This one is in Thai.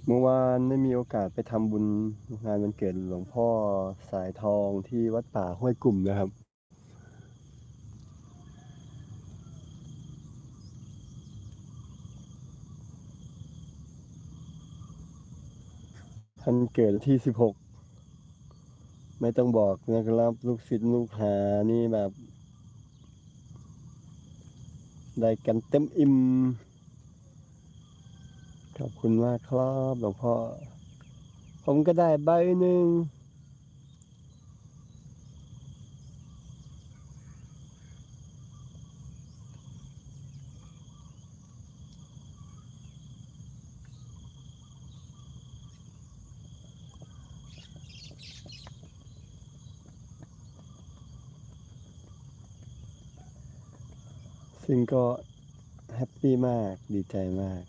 เมื่อวานได้มีโอกาสไปทำบุญงานวันเกิดหลวงพ่อสายทองที่วัดป่าห้วยกลุ่มนะครับท่านเกิดที่16ไม่ต้องบอกนะครับลูกศิษย์ลูกหานี่แบบได้กันเต็มอิ่มขอบคุณมากครับหลวงพ่อผมก็ได้ใบหนึ่งซึ่งก็แฮปปี้มากดีใจมาก